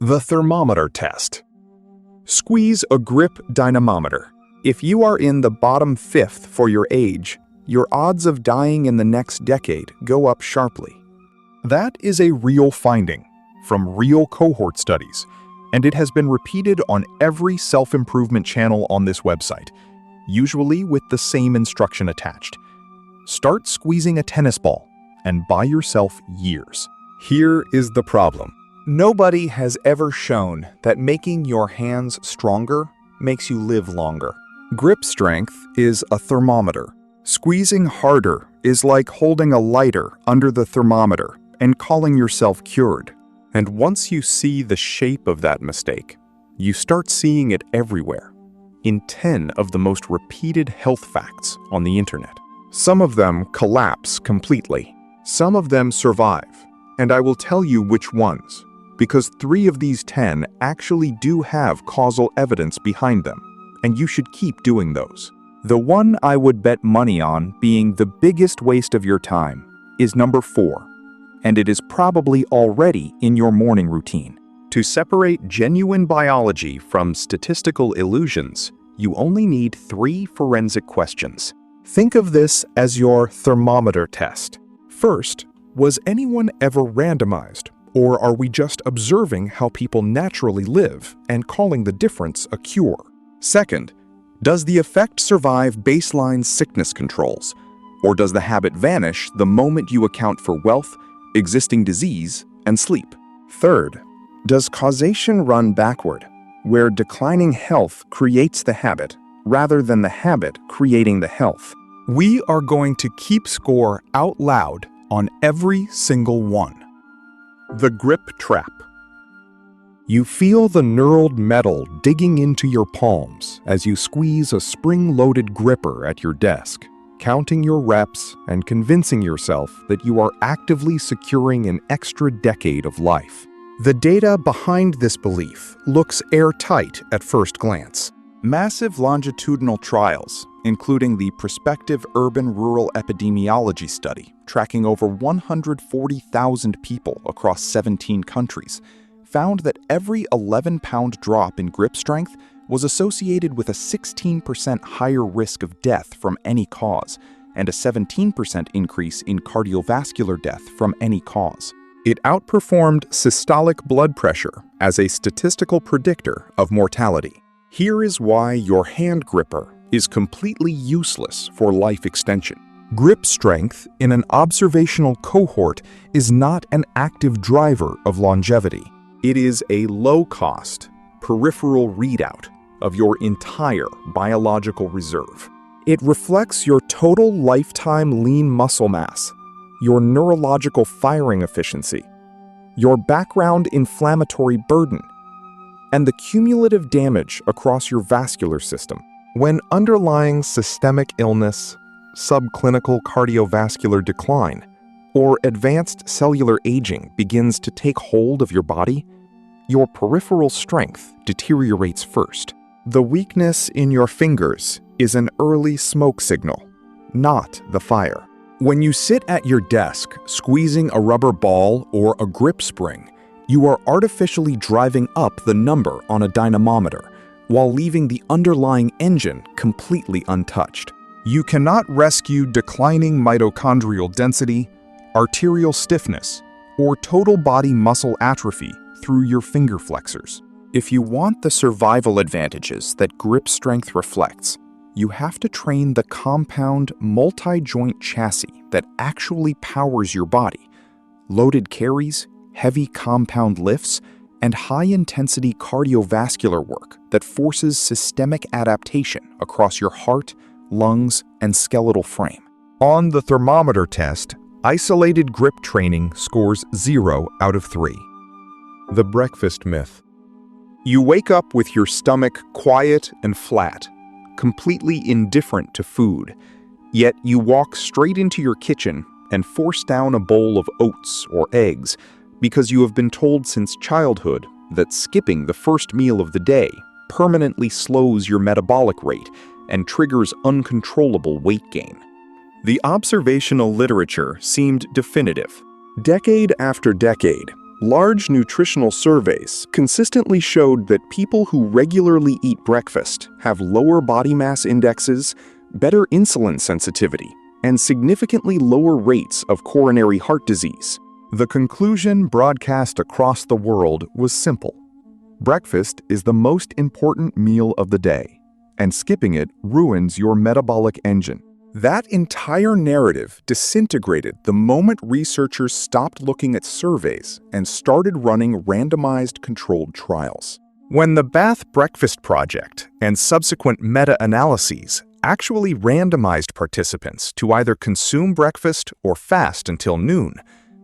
The Thermometer Test. Squeeze a grip dynamometer. If you are in the bottom fifth for your age, your odds of dying in the next decade go up sharply. That is a real finding from real cohort studies, and it has been repeated on every self-improvement channel on this website, usually with the same instruction attached. Start squeezing a tennis ball and buy yourself years. Here is the problem. Nobody has ever shown that making your hands stronger makes you live longer. Grip strength is a thermometer. Squeezing harder is like holding a lighter under the thermometer and calling yourself cured. And once you see the shape of that mistake, you start seeing it everywhere, in 10 of the most repeated health facts on the internet. Some of them collapse completely. Some of them survive, and I will tell you which ones, because 3 of these 10 actually do have causal evidence behind them, and you should keep doing those. The one I would bet money on being the biggest waste of your time is number 4, and it is probably already in your morning routine. To separate genuine biology from statistical illusions, you only need 3 forensic questions. Think of this as your thermometer test. First, was anyone ever randomized, or are we just observing how people naturally live and calling the difference a cure? Second, does the effect survive baseline sickness controls, or does the habit vanish the moment you account for wealth, existing disease, and sleep? Third, does causation run backward, where declining health creates the habit rather than the habit creating the health? We are going to keep score out loud on every single one. The grip trap. You feel the knurled metal digging into your palms as you squeeze a spring-loaded gripper at your desk, counting your reps and convincing yourself that you are actively securing an extra decade of life. The data behind this belief looks airtight at first glance. Massive longitudinal trials, including the Prospective Urban Rural Epidemiology study, tracking over 140,000 people across 17 countries, found that every 11-pound drop in grip strength was associated with a 16% higher risk of death from any cause, and a 17% increase in cardiovascular death from any cause. It outperformed systolic blood pressure as a statistical predictor of mortality. Here is why your hand gripper is completely useless for life extension. Grip strength in an observational cohort is not an active driver of longevity. It is a low-cost, peripheral readout of your entire biological reserve. It reflects your total lifetime lean muscle mass, your neurological firing efficiency, your background inflammatory burden, and the cumulative damage across your vascular system. When underlying systemic illness, subclinical cardiovascular decline, or advanced cellular aging begins to take hold of your body, your peripheral strength deteriorates first. The weakness in your fingers is an early smoke signal, not the fire. When you sit at your desk squeezing a rubber ball or a grip spring, you are artificially driving up the number on a dynamometer while leaving the underlying engine completely untouched. You cannot rescue declining mitochondrial density, arterial stiffness, or total body muscle atrophy through your finger flexors. If you want the survival advantages that grip strength reflects, you have to train the compound multi-joint chassis that actually powers your body. Loaded carries, heavy compound lifts, and high-intensity cardiovascular work that forces systemic adaptation across your heart, lungs, and skeletal frame. On the thermometer test, isolated grip training scores 0 out of 3. The breakfast myth. You wake up with your stomach quiet and flat, completely indifferent to food, yet you walk straight into your kitchen and force down a bowl of oats or eggs because you have been told since childhood that skipping the first meal of the day permanently slows your metabolic rate and triggers uncontrollable weight gain. The observational literature seemed definitive. Decade after decade, Large nutritional surveys consistently showed that people who regularly eat breakfast have lower body mass indexes, better insulin sensitivity, and significantly lower rates of coronary heart disease. The conclusion broadcast across the world was simple. Breakfast is the most important meal of the day, and skipping it ruins your metabolic engine. That entire narrative disintegrated the moment researchers stopped looking at surveys and started running randomized controlled trials. When the Bath Breakfast Project and subsequent meta-analyses actually randomized participants to either consume breakfast or fast until noon,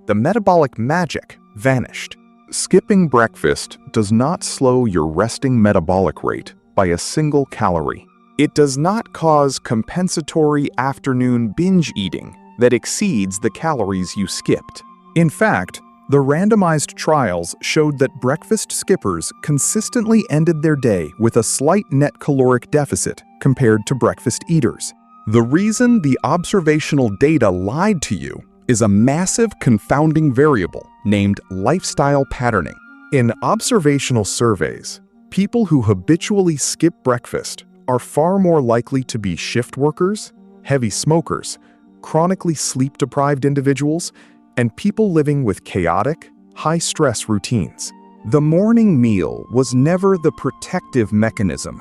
the metabolic magic vanished. Skipping breakfast does not slow your resting metabolic rate by a single calorie. It does not cause compensatory afternoon binge eating that exceeds the calories you skipped. In fact, the randomized trials showed that breakfast skippers consistently ended their day with a slight net caloric deficit compared to breakfast eaters. The reason the observational data lied to you is a massive confounding variable named lifestyle patterning. In observational surveys, people who habitually skip breakfast are far more likely to be shift workers, heavy smokers, chronically sleep-deprived individuals, and people living with chaotic, high-stress routines. The morning meal was never the protective mechanism.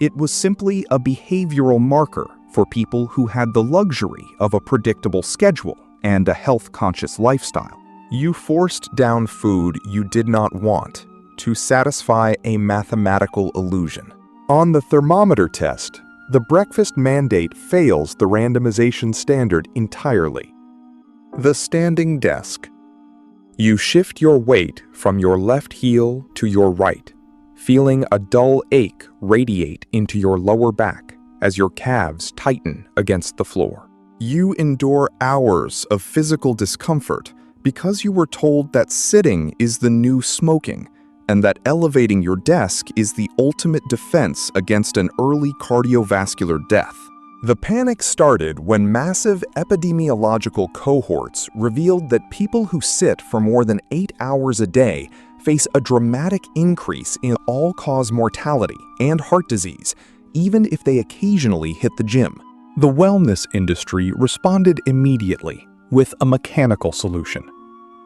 It was simply a behavioral marker for people who had the luxury of a predictable schedule and a health-conscious lifestyle. You forced down food you did not want to satisfy a mathematical illusion. On the thermometer test, the breakfast mandate fails the randomization standard entirely. The standing desk. You shift your weight from your left heel to your right, feeling a dull ache radiate into your lower back as your calves tighten against the floor. You endure hours of physical discomfort because you were told that sitting is the new smoking, and that elevating your desk is the ultimate defense against an early cardiovascular death. The panic started when massive epidemiological cohorts revealed that people who sit for more than 8 hours a day face a dramatic increase in all-cause mortality and heart disease, even if they occasionally hit the gym. The wellness industry responded immediately with a mechanical solution.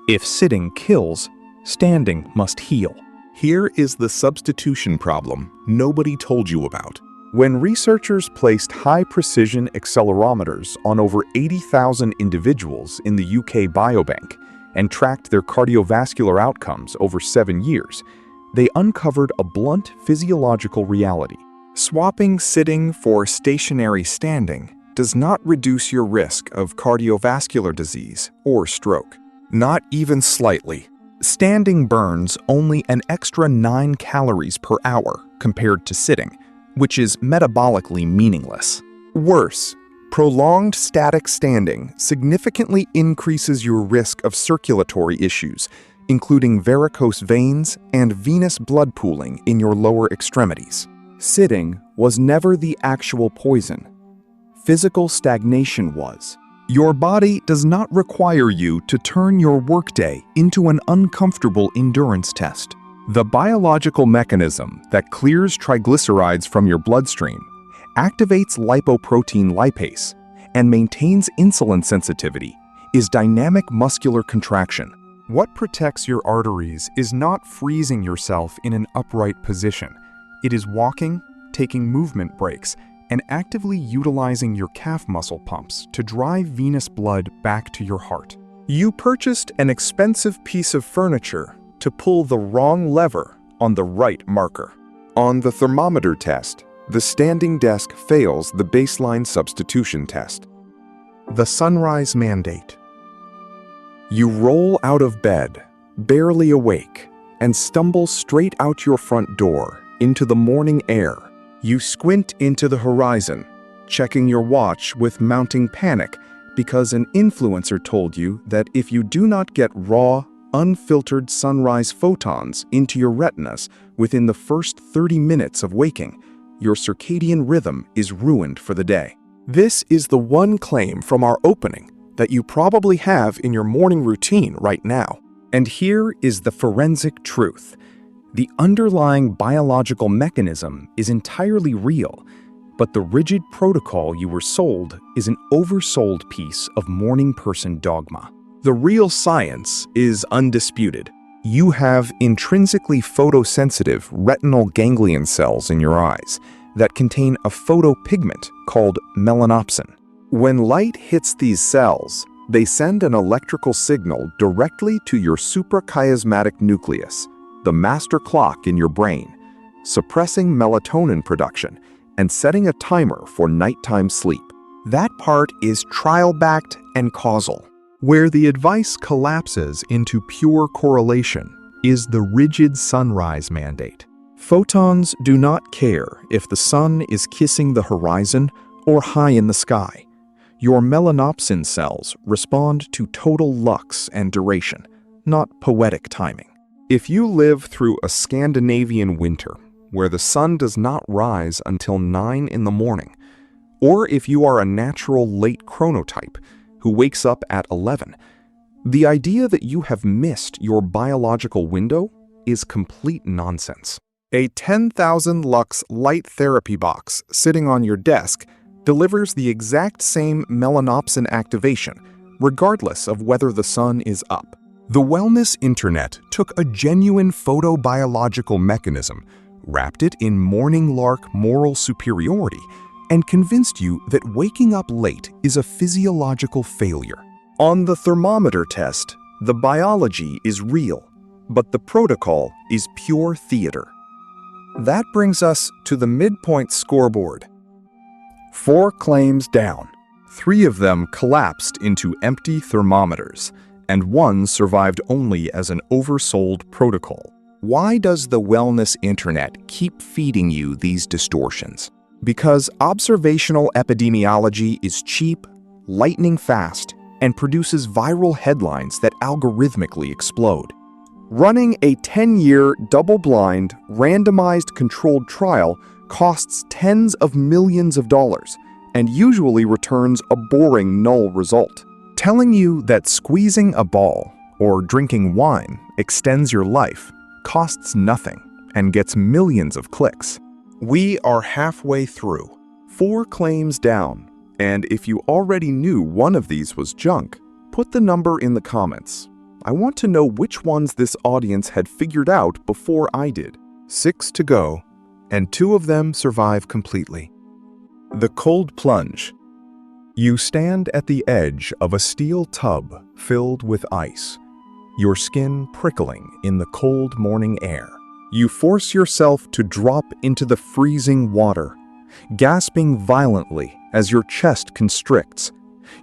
If sitting kills, standing must heal. Here is the substitution problem nobody told you about. When researchers placed high-precision accelerometers on over 80,000 individuals in the UK Biobank and tracked their cardiovascular outcomes over 7 years, they uncovered a blunt physiological reality. Swapping sitting for stationary standing does not reduce your risk of cardiovascular disease or stroke. Not even slightly. Standing burns only an extra 9 calories per hour compared to sitting, which is metabolically meaningless. Worse, prolonged static standing significantly increases your risk of circulatory issues, including varicose veins and venous blood pooling in your lower extremities. Sitting was never the actual poison. Physical stagnation was. Your body does not require you to turn your workday into an uncomfortable endurance test. The biological mechanism that clears triglycerides from your bloodstream, activates lipoprotein lipase, and maintains insulin sensitivity is dynamic muscular contraction. What protects your arteries is not freezing yourself in an upright position. It is walking, taking movement breaks, and actively utilizing your calf muscle pumps to drive venous blood back to your heart. You purchased an expensive piece of furniture to pull the wrong lever on the right marker. On the thermometer test, the standing desk fails the baseline substitution test. The sunrise mandate. You roll out of bed, barely awake, and stumble straight out your front door into the morning air. You squint into the horizon, checking your watch with mounting panic because an influencer told you that if you do not get raw, unfiltered sunrise photons into your retinas within the first 30 minutes of waking, your circadian rhythm is ruined for the day. This is the one claim from our opening that you probably have in your morning routine right now. And here is the forensic truth. The underlying biological mechanism is entirely real, but the rigid protocol you were sold is an oversold piece of morning person dogma. The real science is undisputed. You have intrinsically photosensitive retinal ganglion cells in your eyes that contain a photopigment called melanopsin. When light hits these cells, they send an electrical signal directly to your suprachiasmatic nucleus, the master clock in your brain, suppressing melatonin production and setting a timer for nighttime sleep. That part is trial-backed and causal. Where the advice collapses into pure correlation is the rigid sunrise mandate. Photons do not care if the sun is kissing the horizon or high in the sky. Your melanopsin cells respond to total lux and duration, not poetic timing. If you live through a Scandinavian winter where the sun does not rise until 9 in the morning, or if you are a natural late chronotype who wakes up at 11, the idea that you have missed your biological window is complete nonsense. A 10,000 lux light therapy box sitting on your desk delivers the exact same melanopsin activation, regardless of whether the sun is up. The wellness internet took a genuine photobiological mechanism, wrapped it in morning lark moral superiority, and convinced you that waking up late is a physiological failure. On the thermometer test, the biology is real, but the protocol is pure theater. That brings us to the midpoint scoreboard. 4 claims down. 3 of them collapsed into empty thermometers, and 1 survived only as an oversold protocol. Why does the wellness internet keep feeding you these distortions? Because observational epidemiology is cheap, lightning fast, and produces viral headlines that algorithmically explode. Running a 10-year, double-blind, randomized controlled trial costs tens of millions of dollars and usually returns a boring null result. Telling you that squeezing a ball or drinking wine extends your life costs nothing and gets millions of clicks. We are halfway through, 4 claims down, and if you already knew one of these was junk, put the number in the comments. I want to know which ones this audience had figured out before I did. 6 to go, and 2 of them survive completely. The cold plunge. You stand at the edge of a steel tub filled with ice, your skin prickling in the cold morning air. You force yourself to drop into the freezing water, gasping violently as your chest constricts.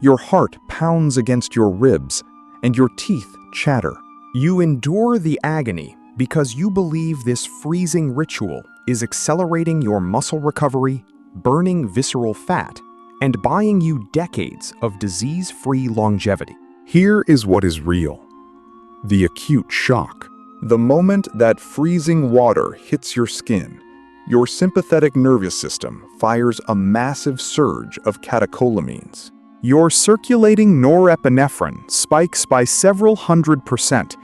Your heart pounds against your ribs, and your teeth chatter. You endure the agony because you believe this freezing ritual is accelerating your muscle recovery, burning visceral fat, and buying you decades of disease-free longevity. Here is what is real: the acute shock. The moment that freezing water hits your skin, your sympathetic nervous system fires a massive surge of catecholamines. Your circulating norepinephrine spikes by several 100%,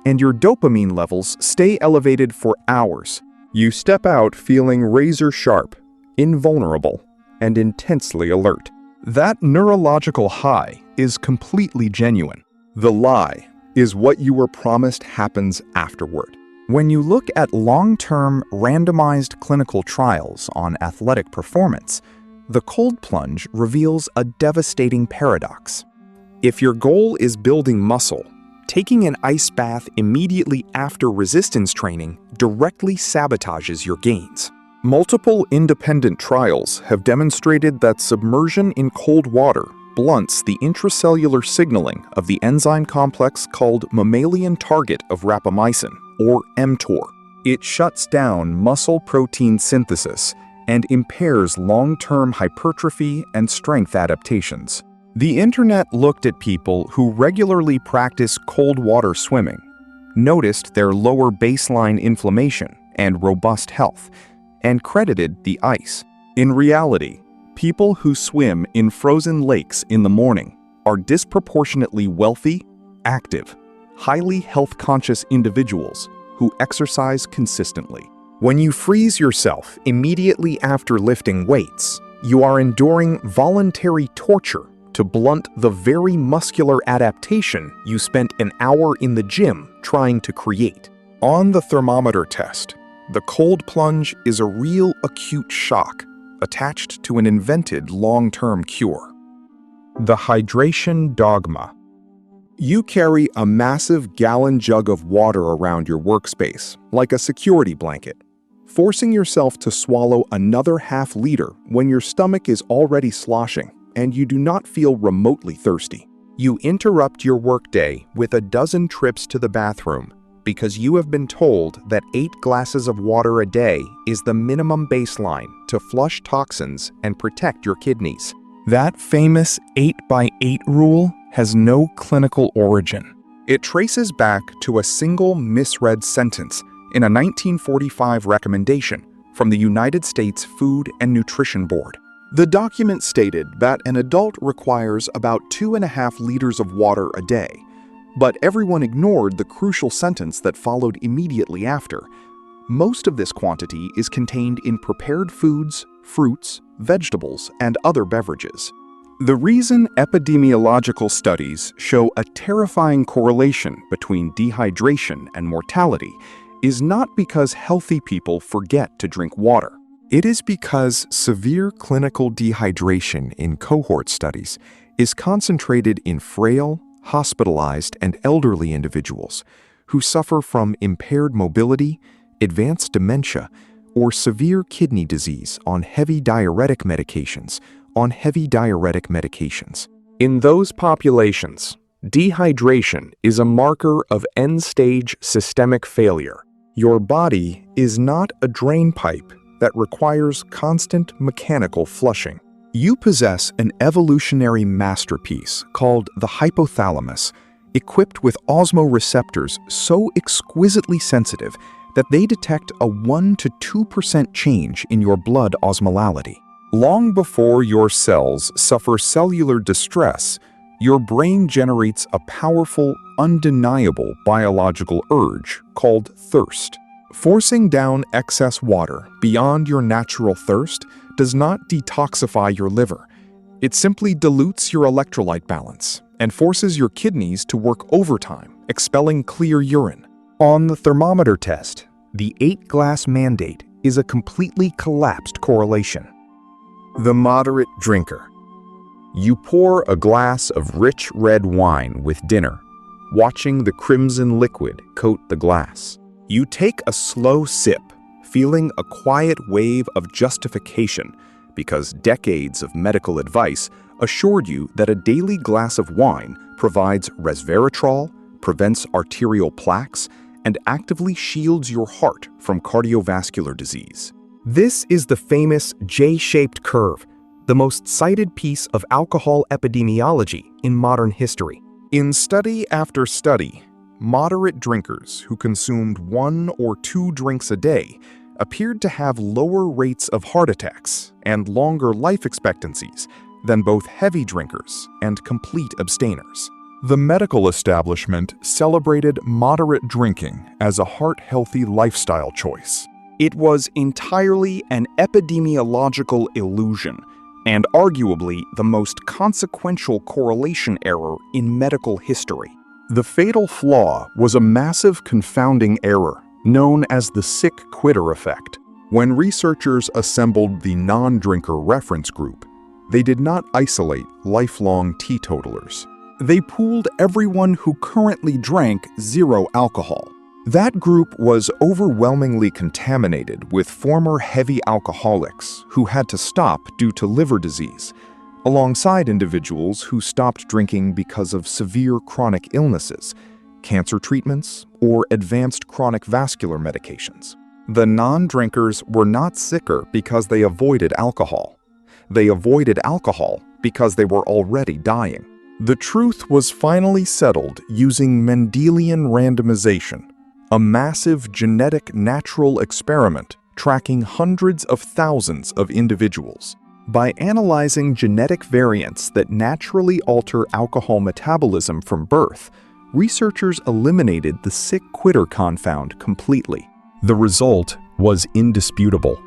and your dopamine levels stay elevated for hours. You step out feeling razor-sharp, invulnerable, and intensely alert. That neurological high is completely genuine. The lie is what you were promised happens afterward. When you look at long-term randomized clinical trials on athletic performance, the cold plunge reveals a devastating paradox. If your goal is building muscle, taking an ice bath immediately after resistance training directly sabotages your gains. Multiple independent trials have demonstrated that submersion in cold water blunts the intracellular signaling of the enzyme complex called mammalian target of rapamycin, or mTOR. It shuts down muscle protein synthesis and impairs long-term hypertrophy and strength adaptations. The internet looked at people who regularly practice cold water swimming, noticed their lower baseline inflammation and robust health, and credited the ice. In reality, people who swim in frozen lakes in the morning are disproportionately wealthy, active, highly health-conscious individuals who exercise consistently. When you freeze yourself immediately after lifting weights, you are enduring voluntary torture to blunt the very muscular adaptation you spent an hour in the gym trying to create. On the thermometer test, the cold plunge is a real acute shock attached to an invented long-term cure. The Hydration Dogma. You carry a massive gallon jug of water around your workspace, like a security blanket, forcing yourself to swallow another half-liter when your stomach is already sloshing and you do not feel remotely thirsty. You interrupt your workday with a dozen trips to the bathroom because you have been told that 8 glasses of water a day is the minimum baseline to flush toxins and protect your kidneys. That famous 8x8 rule has no clinical origin. It traces back to a single misread sentence in a 1945 recommendation from the United States Food and Nutrition Board. The document stated that an adult requires about 2.5 liters of water a day, but everyone ignored the crucial sentence that followed immediately after. Most of this quantity is contained in prepared foods, fruits, vegetables, and other beverages. The reason epidemiological studies show a terrifying correlation between dehydration and mortality is not because healthy people forget to drink water. It is because severe clinical dehydration in cohort studies is concentrated in frail, hospitalized, and elderly individuals who suffer from impaired mobility, advanced dementia, or severe kidney disease on heavy diuretic medications. In those populations, dehydration is a marker of end-stage systemic failure. Your body is not a drain pipe that requires constant mechanical flushing. You possess an evolutionary masterpiece called the hypothalamus, equipped with osmoreceptors so exquisitely sensitive that they detect a 1 to 2% change in your blood osmolality. Long before your cells suffer cellular distress, your brain generates a powerful, undeniable biological urge called thirst. Forcing down excess water beyond your natural thirst does not detoxify your liver. It simply dilutes your electrolyte balance and forces your kidneys to work overtime, expelling clear urine. On the thermometer test, the 8-glass mandate is a completely collapsed correlation. The moderate drinker. You pour a glass of rich red wine with dinner, watching the crimson liquid coat the glass. You take a slow sip, feeling a quiet wave of justification because decades of medical advice assured you that a daily glass of wine provides resveratrol, prevents arterial plaques, and actively shields your heart from cardiovascular disease. This is the famous J-shaped curve, the most cited piece of alcohol epidemiology in modern history. In study after study, moderate drinkers who consumed 1 or 2 drinks a day appeared to have lower rates of heart attacks and longer life expectancies than both heavy drinkers and complete abstainers. The medical establishment celebrated moderate drinking as a heart-healthy lifestyle choice. It was entirely an epidemiological illusion, and arguably the most consequential correlation error in medical history. The fatal flaw was a massive confounding error known as the sick quitter effect. When researchers assembled the non-drinker reference group, they did not isolate lifelong teetotalers. They pooled everyone who currently drank 0 alcohol. That group was overwhelmingly contaminated with former heavy alcoholics who had to stop due to liver disease, alongside individuals who stopped drinking because of severe chronic illnesses, cancer treatments, or advanced chronic vascular medications. The non-drinkers were not sicker because they avoided alcohol. They avoided alcohol because they were already dying. The truth was finally settled using Mendelian randomization, a massive genetic natural experiment tracking hundreds of thousands of individuals. By analyzing genetic variants that naturally alter alcohol metabolism from birth, researchers eliminated the sick quitter confound completely. The result was indisputable.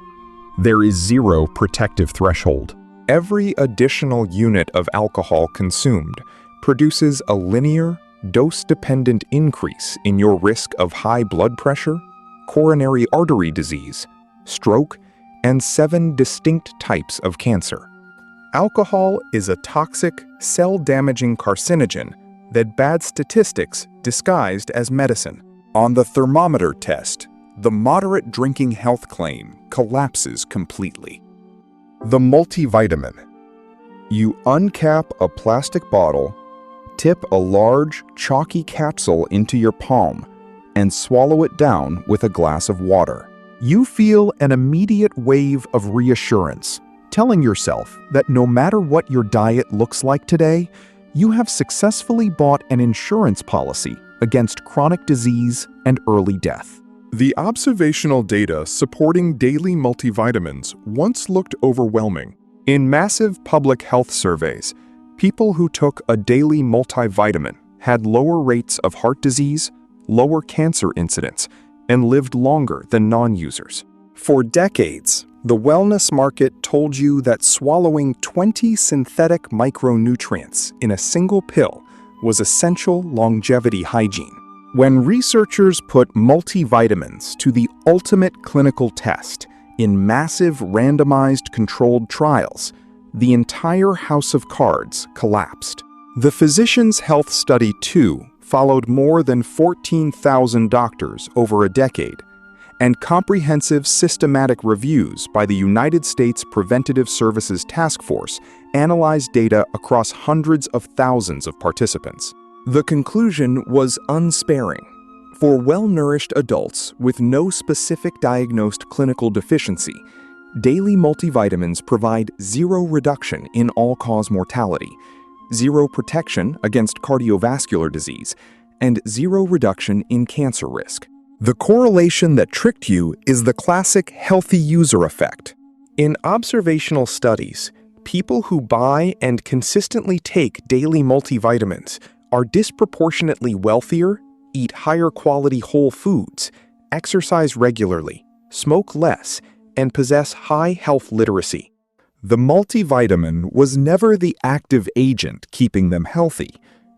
There is zero protective threshold. Every additional unit of alcohol consumed produces a linear, dose-dependent increase in your risk of high blood pressure, coronary artery disease, stroke, and 7 distinct types of cancer. Alcohol is a toxic, cell-damaging carcinogen that bad statistics disguised as medicine. On the thermometer test, the moderate drinking health claim collapses completely. The multivitamin. You uncap a plastic bottle, tip a large, chalky capsule into your palm, and swallow it down with a glass of water. You feel an immediate wave of reassurance, telling yourself that no matter what your diet looks like today, you have successfully bought an insurance policy against chronic disease and early death. The observational data supporting daily multivitamins once looked overwhelming. In massive public health surveys, people who took a daily multivitamin had lower rates of heart disease, lower cancer incidence, and lived longer than non-users. For decades, the wellness market told you that swallowing 20 synthetic micronutrients in a single pill was essential longevity hygiene. When researchers put multivitamins to the ultimate clinical test in massive randomized controlled trials, the entire house of cards collapsed. The Physicians' Health Study 2 followed more than 14,000 doctors over a decade, and comprehensive systematic reviews by the United States Preventative Services Task Force analyzed data across hundreds of thousands of participants. The conclusion was unsparing. For well-nourished adults with no specific diagnosed clinical deficiency, daily multivitamins provide zero reduction in all-cause mortality, zero protection against cardiovascular disease, and zero reduction in cancer risk. The correlation that tricked you is the classic healthy user effect. In observational studies, people who buy and consistently take daily multivitamins are disproportionately wealthier, eat higher quality whole foods, exercise regularly, smoke less, and possess high health literacy. The multivitamin was never the active agent keeping them healthy.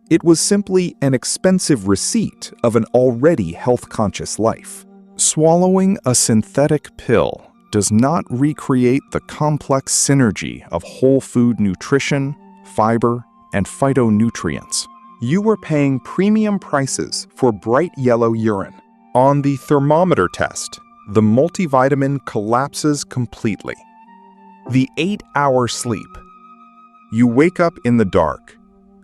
It was simply an expensive receipt of an already health-conscious life. Swallowing a synthetic pill does not recreate the complex synergy of whole food nutrition, fiber, and phytonutrients. You were paying premium prices for bright yellow urine. On the thermometer test, the multivitamin collapses completely. The 8-hour sleep. You wake up in the dark,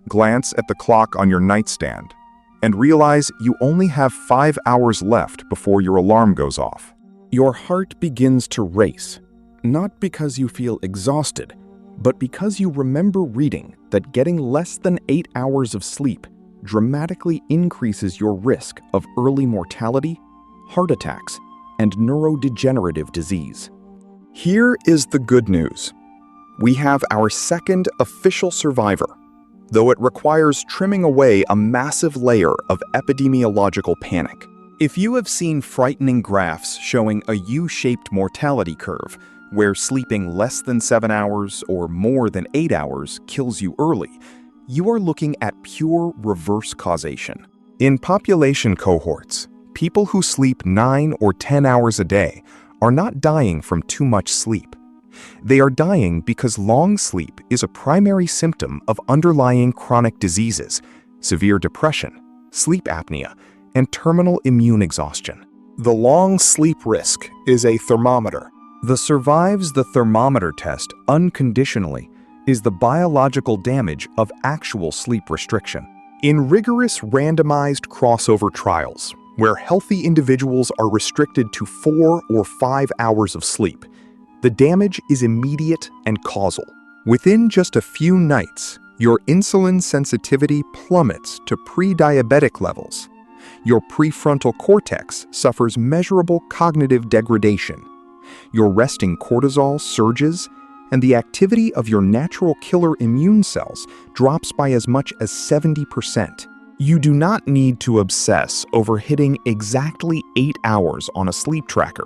glance at the clock on your nightstand, and realize you only have 5 hours left before your alarm goes off. Your heart begins to race, not because you feel exhausted, but because you remember reading that getting less than 8 hours of sleep dramatically increases your risk of early mortality, heart attacks, and neurodegenerative disease. Here is the good news. We have our second official survivor, though it requires trimming away a massive layer of epidemiological panic. If you have seen frightening graphs showing a U-shaped mortality curve, where sleeping less than 7 hours or more than 8 hours kills you early, you are looking at pure reverse causation. In population cohorts, people who sleep 9 or 10 hours a day are not dying from too much sleep. They are dying because long sleep is a primary symptom of underlying chronic diseases, severe depression, sleep apnea, and terminal immune exhaustion. The long sleep risk is a thermometer. The survives the thermometer test unconditionally is the biological damage of actual sleep restriction. In rigorous randomized crossover trials, where healthy individuals are restricted to 4 or 5 hours of sleep, the damage is immediate and causal. Within just a few nights, your insulin sensitivity plummets to pre-diabetic levels. Your prefrontal cortex suffers measurable cognitive degradation. Your resting cortisol surges, and the activity of your natural killer immune cells drops by as much as 70%. You do not need to obsess over hitting exactly 8 hours on a sleep tracker,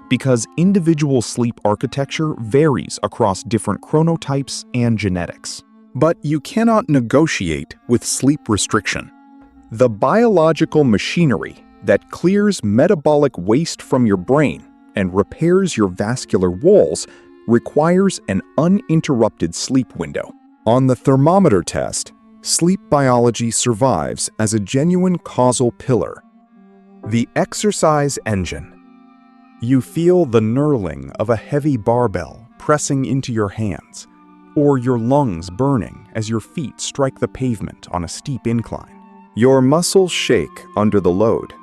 because individual sleep architecture varies across different chronotypes and genetics. But you cannot negotiate with sleep restriction. The biological machinery that clears metabolic waste from your brain and repairs your vascular walls requires an uninterrupted sleep window. On the thermometer test, sleep biology survives as a genuine causal pillar. The exercise engine. You feel the knurling of a heavy barbell pressing into your hands, or your lungs burning as your feet strike the pavement on a steep incline. Your muscles shake under the load.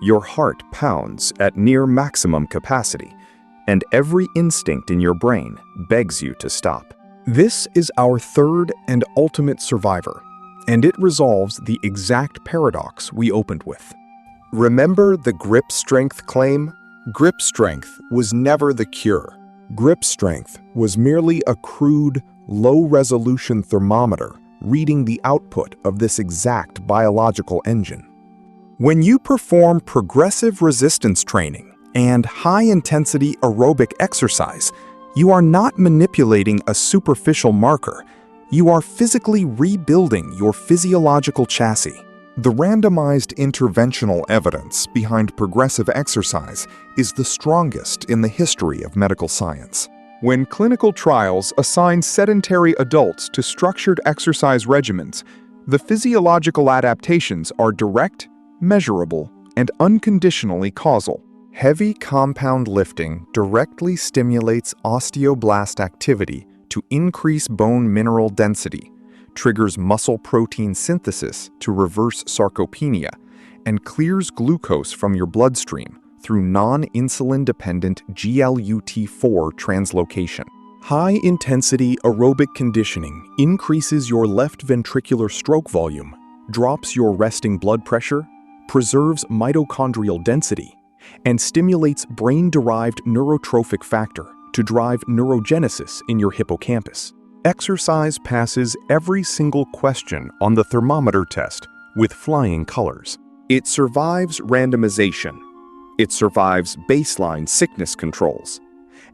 Your heart pounds at near maximum capacity, and every instinct in your brain begs you to stop. This is our third and ultimate survivor, and it resolves the exact paradox we opened with. Remember the grip strength claim? Grip strength was never the cure. Grip strength was merely a crude, low-resolution thermometer reading the output of this exact biological engine. When you perform progressive resistance training and high-intensity aerobic exercise, you are not manipulating a superficial marker. You are physically rebuilding your physiological chassis. The randomized interventional evidence behind progressive exercise is the strongest in the history of medical science. When clinical trials assign sedentary adults to structured exercise regimens, the physiological adaptations are direct, measurable, and unconditionally causal. Heavy compound lifting directly stimulates osteoblast activity to increase bone mineral density, triggers muscle protein synthesis to reverse sarcopenia, and clears glucose from your bloodstream through non-insulin-dependent GLUT4 translocation. High-intensity aerobic conditioning increases your left ventricular stroke volume, drops your resting blood pressure, preserves mitochondrial density, and stimulates brain-derived neurotrophic factor to drive neurogenesis in your hippocampus. Exercise passes every single question on the thermometer test with flying colors. It survives randomization. It survives baseline sickness controls.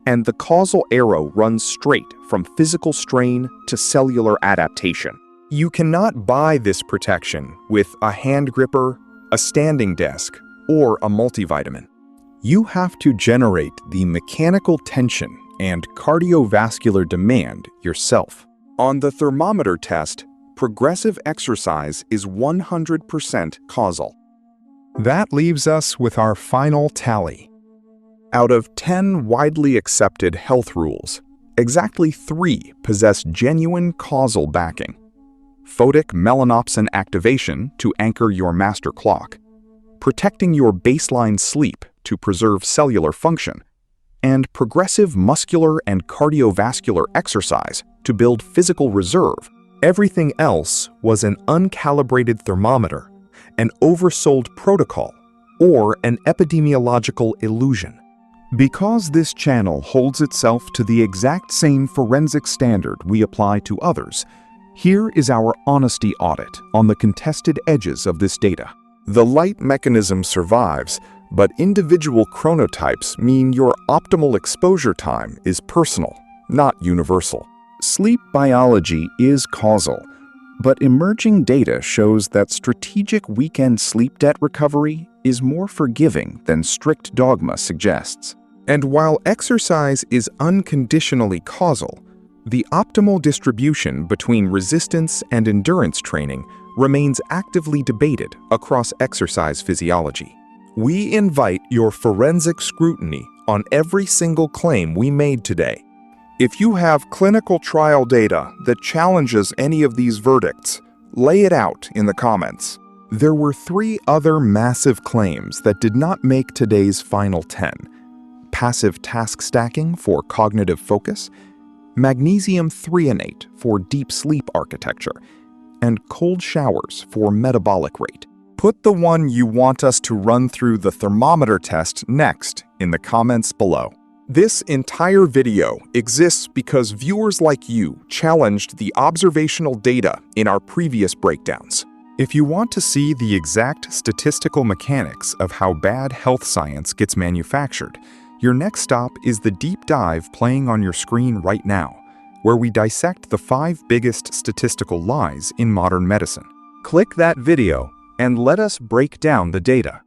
And the causal arrow runs straight from physical strain to cellular adaptation. You cannot buy this protection with a hand gripper, a standing desk, or a multivitamin. You have to generate the mechanical tension and cardiovascular demand yourself. On the thermometer test, progressive exercise is 100% causal. That leaves us with our final tally. Out of 10 widely accepted health rules, exactly 3 possess genuine causal backing. Photic melanopsin activation to anchor your master clock, protecting your baseline sleep to preserve cellular function, and progressive muscular and cardiovascular exercise to build physical reserve. Everything else was an uncalibrated thermometer, an oversold protocol, or an epidemiological illusion. Because this channel holds itself to the exact same forensic standard we apply to others, here is our honesty audit on the contested edges of this data. The light mechanism survives, but individual chronotypes mean your optimal exposure time is personal, not universal. Sleep biology is causal, but emerging data shows that strategic weekend sleep debt recovery is more forgiving than strict dogma suggests. And while exercise is unconditionally causal, the optimal distribution between resistance and endurance training remains actively debated across exercise physiology. We invite your forensic scrutiny on every single claim we made today. If you have clinical trial data that challenges any of these verdicts, lay it out in the comments. There were 3 other massive claims that did not make today's final 10. Passive task stacking for cognitive focus, magnesium threonate for deep sleep architecture, and cold showers for metabolic rate. Put the one you want us to run through the thermometer test next in the comments below. This entire video exists because viewers like you challenged the observational data in our previous breakdowns. If you want to see the exact statistical mechanics of how bad health science gets manufactured, your next stop is the deep dive playing on your screen right now, where we dissect the 5 biggest statistical lies in modern medicine. Click that video and let us break down the data.